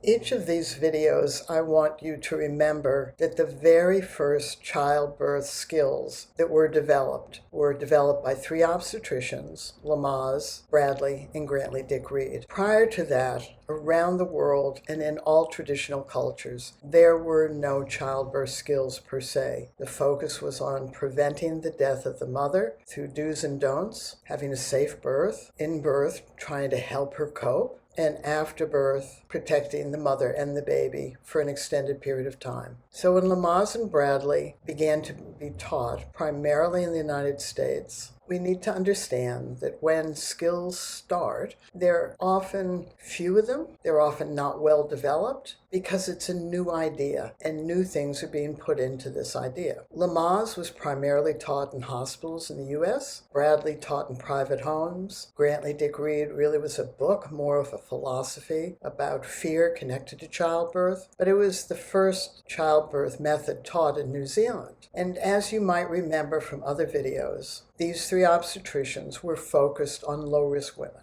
each of these videos, I want you to remember that the very first childbirth skills that were developed by 3 obstetricians, Lamaze, Bradley, and Grantley Dick Reed. Prior to that, around the world and in all traditional cultures, there were no childbirth skills per se. The focus was on preventing the death of the mother through do's and don'ts, having a safe birth, in birth, trying to help her cope, and after birth, protecting the mother and the baby for an extended period of time. So when Lamaze and Bradley began to be taught, primarily in the United States, we need to understand that when skills start, there are often few of them. They're often not well developed because it's a new idea and new things are being put into this idea. Lamaze was primarily taught in hospitals in the U.S., Bradley taught in private homes. Grantley Dick Reed really was a book, more of a philosophy about fear connected to childbirth, but it was the first childbirth method taught in New Zealand. And as you might remember from other videos, these 3 obstetricians were focused on low-risk women.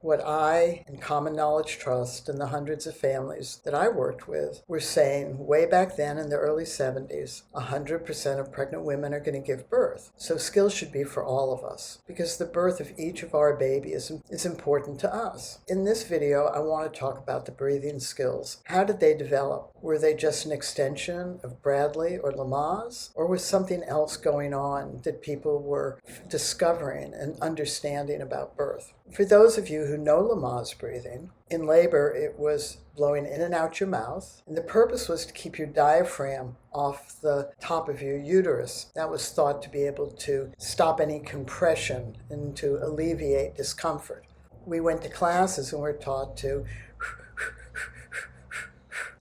What I and Common Knowledge Trust and the hundreds of families that I worked with were saying way back then in the early 70s, 100% of pregnant women are going to give birth. So skills should be for all of us because the birth of each of our babies is important to us. In this video, I want to talk about the breathing skills. How did they develop? Were they just an extension of Bradley or Lamaze? Or was something else going on that people were discovering and understanding about birth? For those of you who know Lamaze breathing, in labor it was blowing in and out your mouth, and the purpose was to keep your diaphragm off the top of your uterus. That was thought to be able to stop any compression and to alleviate discomfort. We went to classes and were taught to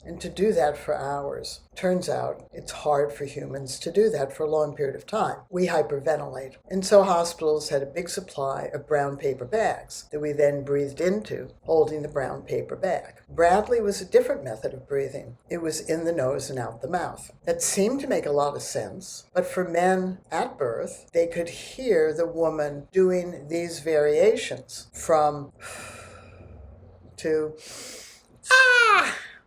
and to do that for hours. Turns out it's hard for humans to do that for a long period of time. We hyperventilate. And so hospitals had a big supply of brown paper bags that we then breathed into, holding the brown paper bag. Bradley was a different method of breathing. It was in the nose and out the mouth. That seemed to make a lot of sense, but for men at birth, they could hear the woman doing these variations from to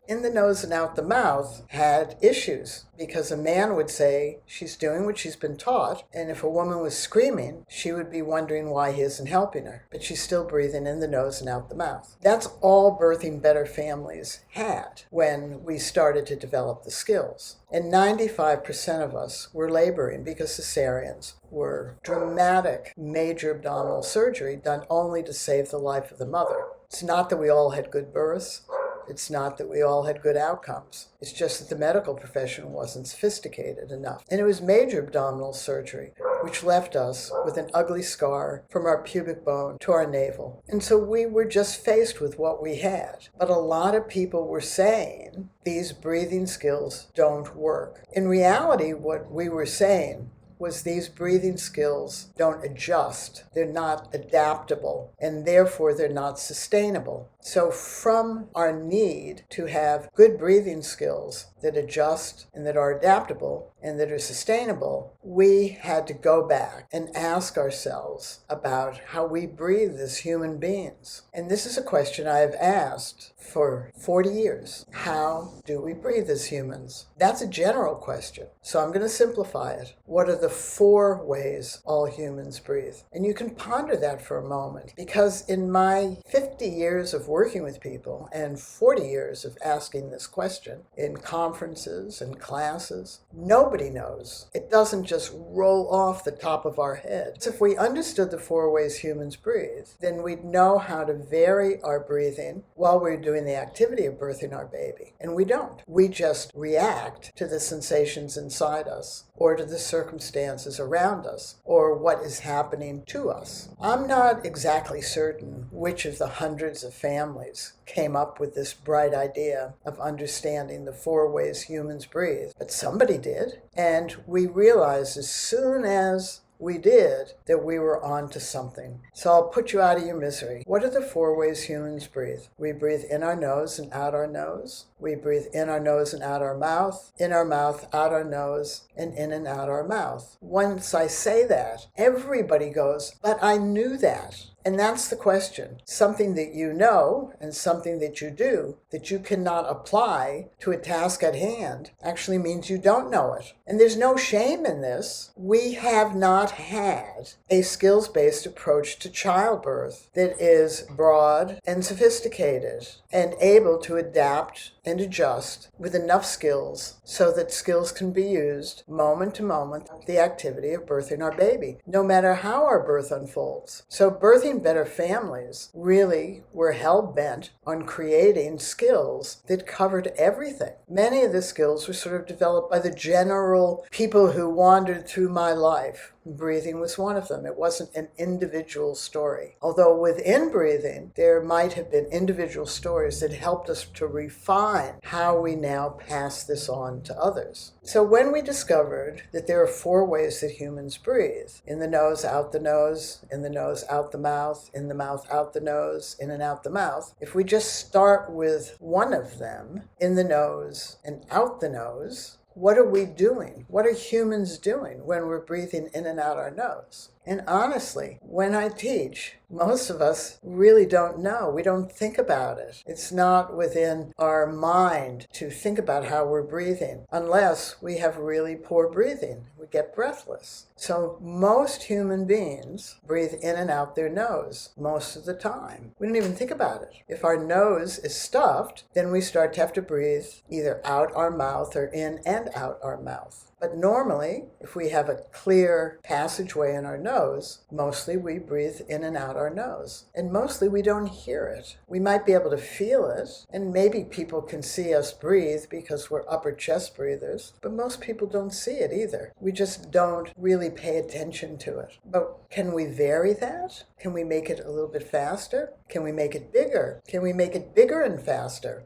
in the nose and out the mouth had issues because a man would say she's doing what she's been taught, and if a woman was screaming, she would be wondering why he isn't helping her, but she's still breathing in the nose and out the mouth. That's all Birthing Better families had when we started to develop the skills. And 95% of us were laboring because cesareans were dramatic, major abdominal surgery done only to save the life of the mother. It's not that we all had good births. It's not that we all had good outcomes. It's just that the medical profession wasn't sophisticated enough. And it was major abdominal surgery, which left us with an ugly scar from our pubic bone to our navel. And so we were just faced with what we had. But a lot of people were saying these breathing skills don't work. In reality, what we were saying was these breathing skills don't adjust. They're not adaptable, and therefore they're not sustainable. So from our need to have good breathing skills that adjust and that are adaptable and that are sustainable, we had to go back and ask ourselves about how we breathe as human beings. And this is a question I've asked for 40 years. How do we breathe as humans? That's a general question. So I'm going to simplify it. What are the 4 ways all humans breathe? And you can ponder that for a moment, because in my 50 years of working with people and 40 years of asking this question in conferences and classes, nobody knows. It doesn't just roll off the top of our heads. If we understood the 4 ways humans breathe, then we'd know how to vary our breathing while we're doing the activity of birthing our baby. And we don't. We just react to the sensations inside us, or to the circumstances around us, or what is happening to us. I'm not exactly certain which of the hundreds of families came up with this bright idea of understanding the 4 ways humans breathe, but somebody did. And we realized as soon as we did that we were on to something. So I'll put you out of your misery. What are the 4 ways humans breathe? We breathe in our nose and out our nose. We breathe in our nose and out our mouth, out our nose, and in and out our mouth. Once I say that, everybody goes, but I knew that. And that's the question. Something that you know and something that you do that you cannot apply to a task at hand actually means you don't know it. And there's no shame in this. We have not had a skills-based approach to childbirth that is broad and sophisticated and able to adapt and adjust with enough skills so that skills can be used moment to moment, the activity of birthing our baby, no matter how our birth unfolds. So birthing better families really were hell-bent on creating skills that covered everything. Many of the skills were sort of developed by the general people who wandered through my life. Breathing was one of them. It wasn't an individual story. Although within breathing, there might have been individual stories that helped us to refine how we now pass this on to others. So when we discovered that there are 4 ways that humans breathe, in the nose, out the nose, in the nose, out the mouth, in the mouth, out the nose, in and out the mouth, if we just start with one of them, in the nose and out the nose, what are we doing? What are humans doing when we're breathing in and out our nose? And honestly, when I teach, most of us really don't know. We don't think about it. It's not within our mind to think about how we're breathing unless we have really poor breathing. We get breathless. So most human beings breathe in and out their nose most of the time. We don't even think about it. If our nose is stuffed, then we start to have to breathe either out our mouth or in and out our mouth. But normally, if we have a clear passageway in our nose, mostly we breathe in and out our nose. And mostly we don't hear it. We might be able to feel it, and maybe people can see us breathe because we're upper chest breathers, but most people don't see it either. We just don't really pay attention to it. But can we vary that? Can we make it a little bit faster? Can we make it bigger? Can we make it bigger and faster?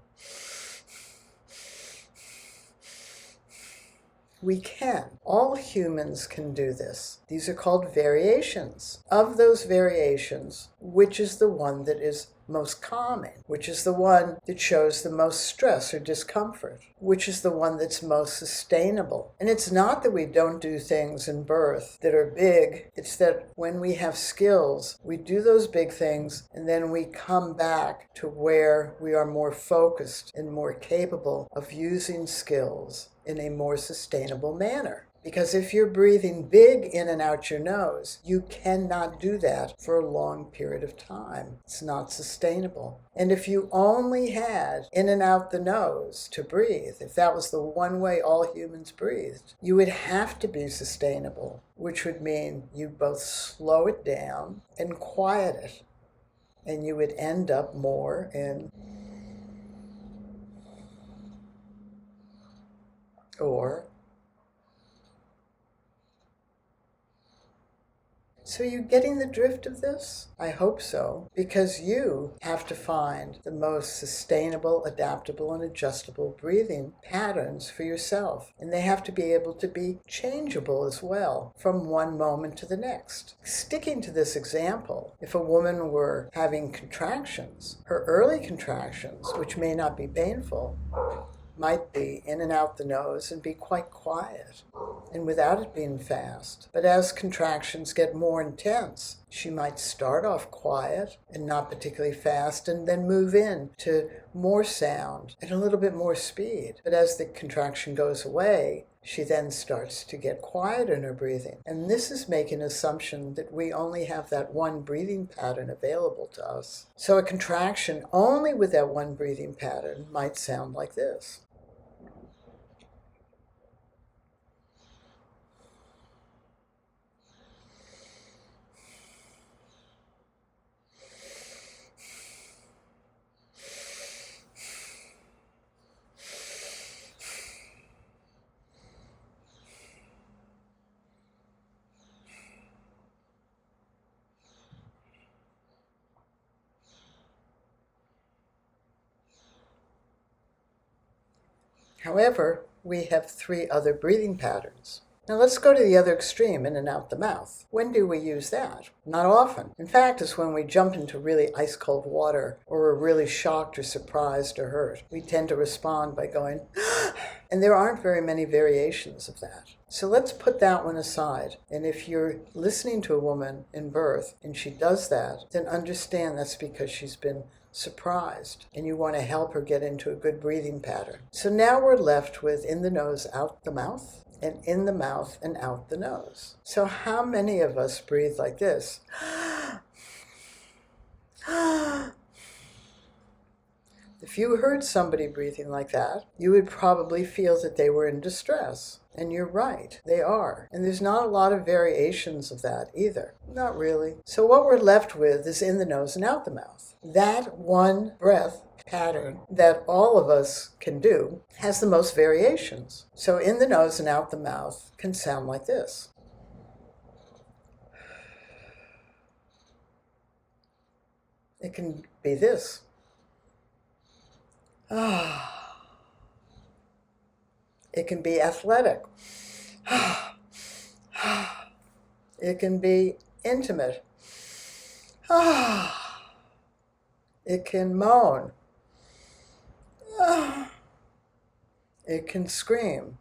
We can. All humans can do this. These are called variations. Of those variations, which is the one that is most common? Which is the one that shows the most stress or discomfort? Which is the one that's most sustainable? And it's not that we don't do things in birth that are big. It's that when we have skills, we do those big things, and then we come back to where we are more focused and more capable of using skills in a more sustainable manner. Because if you're breathing big in and out your nose, you cannot do that for a long period of time. It's not sustainable. And if you only had in and out the nose to breathe, if that was the one way all humans breathed, you would have to be sustainable, which would mean you both slow it down and quiet it. And you would end up more in or. So you getting the drift of this? I hope so, because you have to find the most sustainable, adaptable, and adjustable breathing patterns for yourself. And they have to be able to be changeable as well from one moment to the next. Sticking to this example, if a woman were having contractions, her early contractions, which may not be painful, might be in and out the nose and be quite quiet and without it being fast. But as contractions get more intense, she might start off quiet and not particularly fast and then move in to more sound and a little bit more speed. But as the contraction goes away, she then starts to get quiet in her breathing. And this is making an assumption that we only have that one breathing pattern available to us. So a contraction only with that one breathing pattern might sound like this. However, we have 3 other breathing patterns. Now let's go to the other extreme, in and out the mouth. When do we use that? Not often. In fact, it's when we jump into really ice cold water or are really shocked or surprised or hurt. We tend to respond by going, and there aren't very many variations of that. So let's put that one aside. And if you're listening to a woman in birth and she does that, then understand that's because she's been surprised and you want to help her get into a good breathing pattern. So now we're left with in the nose, out the mouth, and in the mouth and out the nose. So how many of us breathe like this? If you heard somebody breathing like that, you would probably feel that they were in distress. And you're right, they are. And there's not a lot of variations of that either. Not really. So what we're left with is in the nose and out the mouth. That one breath pattern that all of us can do has the most variations. So in the nose and out the mouth can sound like this. It can be this. It can be athletic. It can be intimate. It can moan. It can scream.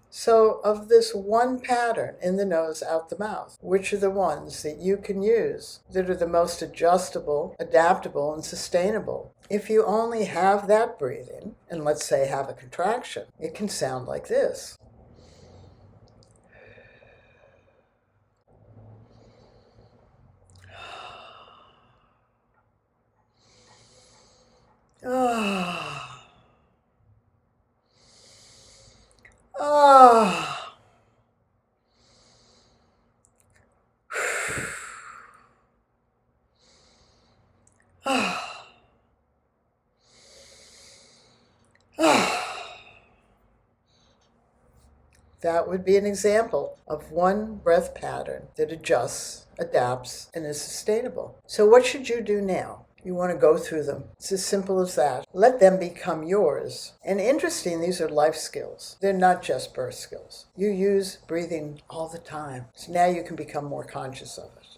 So of this one pattern, in the nose, out the mouth, which are the ones that you can use that are the most adjustable, adaptable, and sustainable? If you only have that breathing, and let's say have a contraction, it can sound like this. That would be an example of one breath pattern that adjusts, adapts, and is sustainable. So what should you do now? You want to go through them. It's as simple as that. Let them become yours. And interesting, these are life skills. They're not just birth skills. You use breathing all the time. So now you can become more conscious of it.